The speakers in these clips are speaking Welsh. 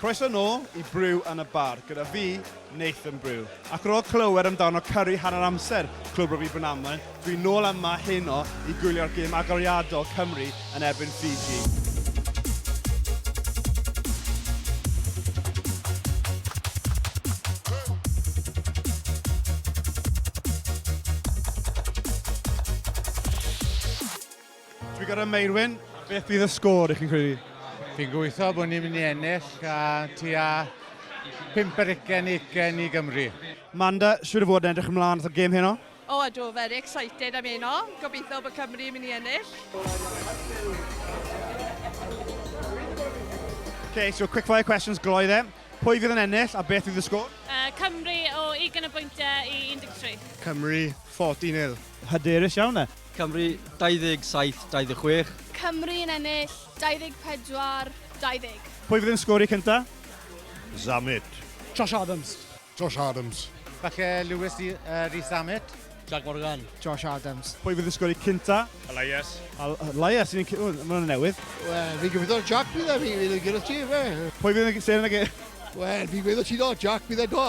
Croeso nôl I Brew yn y bar, gyda fi, Nathan Brew. Ac ar ôl clywed amdano cyrru hanner amser Clwb Rygbi Brynaman, dwi'n nôl yma heno I gwylio'r gêm agoriadol Cymru yn erbyn Fiji. Dwi gyda Meirwyn, beth bydd y sgôr I chi'n credu? Fi'n gweithio bod ni'n mynd I ennill a tua 5-20 I Gymru. Manda, siwr o fod yn edrych ymlaen at y gêm heno? O, ydw, very excited am heno. Gobeithio bod Cymru yn mynd I ennill. Okay, so quick fire questions gloi dde. Pwy fydd yn ennill a beth fydd y sgôr? Cymru o 20 pwyntiau I 13. Cymru 40-0. Hyderus iawn dde. Cymru 27-26. Cymru yn ennill 24-20. Pwy fydd yn sgôr I cynta? Zamit. Josh Adams. Josh Adams. Falle Lewis Rhys-Amit. Jac Morgan. Josh Adams. Pwy fydd yn sgôr I cynta? Elias. Elias, mae'n newydd. Wel, fi'n gwybod Jac bydd e, fi'n gyda ti, fe. Pwy fydd yn sôn yn y gêm? Wel, fi'n gwybod ti do, Jac bydd e do.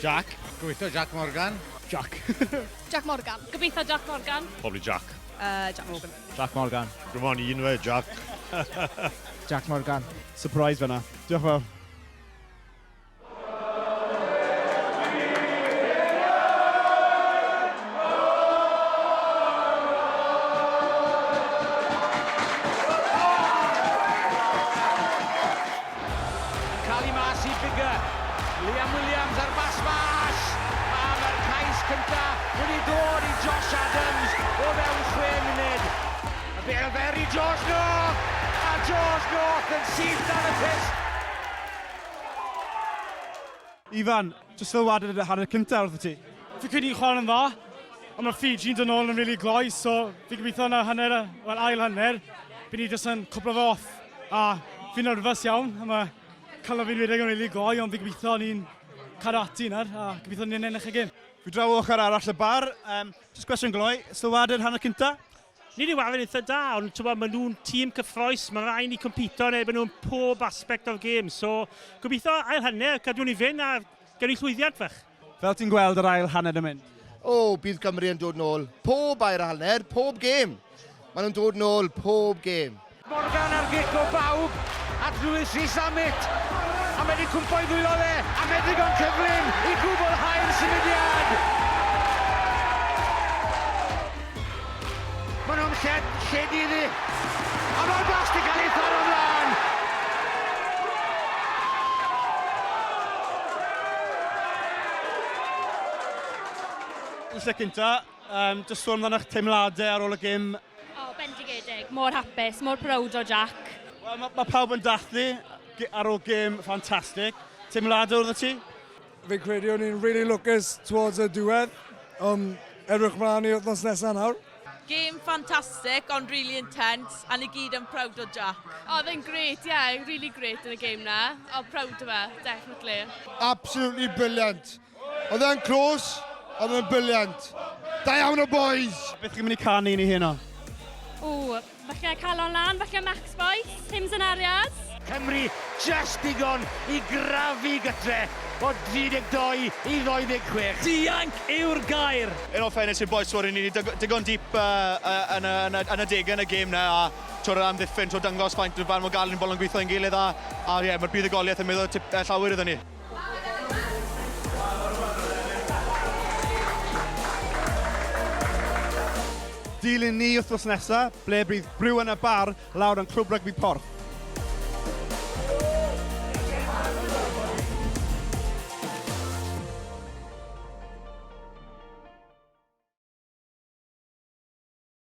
Jac. Gweithio Jac Morgan. Jac. Jac Morgan. Gobeithio Jac Morgan. Probably Jack. Jac Morgan. Jac Morgan. Dim ond un fe, Jack. Jac Morgan. Surprise fyna. Diolch yn fawr. Cael ei mas I Bigger. Liam Williams ar bas mas. A mae'r cais cyntaf wedi dod I Josh Adams o fewn 6 munud. A Belfer I Josh North. A Josh North yn syth ar y pist. Ifan, jyst sylwadau y hanner cyntaf wrth ti. Fi'n credu chwarae yn dda, ond mae Fiji'n dod nôl yn rili gloi, so fi'n gobeithio yna hanner, wel ail hanner, bydd ni jyst yn cwbl o off. A fi'n nerfus iawn, a mae Clwb fi'n rhedeg yn rili gloi, ond fi'n gobeithio ni'n cadw ati yna, a gobeithio ni'n ennill y gêm. Fi draw ochr arall y bar. Just gwestiwn gloi, sylwadau'r hanner cyntaf? Ni wedi wafod eitha da, ond maen nhw'n tîm cyffroes, mae'n rhaid ni compito yn erbyn nhw'n pob aspect o'r gêm. So, gobeithio ail hanner, cadw ni fynd a gen I llwyddiant fach. Fel ti'n gweld yr ail hanner yn mynd? O, bydd Cymru yn dod nôl. Pob air hanner, pob gêm. Maen nhw'n dod nôl pob gêm. Morgan ar gic o bawb. At Lewis Rhys-Amit. A mae wedi cwmpo I ddwylo fe. A mae digon cyflym I gwblhau'r symudiad. Maen nhw'n lled iddi. A mae'r bas di cael ei tharo mlaen. Yn lle cynta, jyst sôn amdano'ch teimladau ar ôl y gêm. O, bendigedig. Mor hapus, mor proud o Jac. Wel, mae pawb yn dathlu ar ôl gêm ffantastig. Teimladau wrth ti? Fi'n credu o'n i'n really lwcus towards y diwedd. Edrych mlaen I wythnos nesaf nawr. Game fantastic, ond really intense, a ni gyd yn proud o Jac. O, fe'n great, yeah, really great yn y gêm na. O, proud o fe, definitely. Absolutely brilliant. Oedd e'n close, oedd e'n brilliant. Da iawn o boys! Beth chi'n mynd I canu ni heno? O, falle Calon Lan, falle Max Boyce, Hims yn Ariad. Cymru just digon I grafu gytre o 32 I 26. Dianc yw'r gair. In all fairness i'r boys, ni digon deep yn y deg yn y gêm na a twr am ddiffyn, twr dangos faint o'r fan o gael ni'n bol yn gweithio yn gilydd a mae'r buddugoliaeth yn meddwl llawer iddyn ni. Dilyn ni wythnos nesaf, ble bydd Brew yn y bar lawr yn Clwb Rygbi Porth.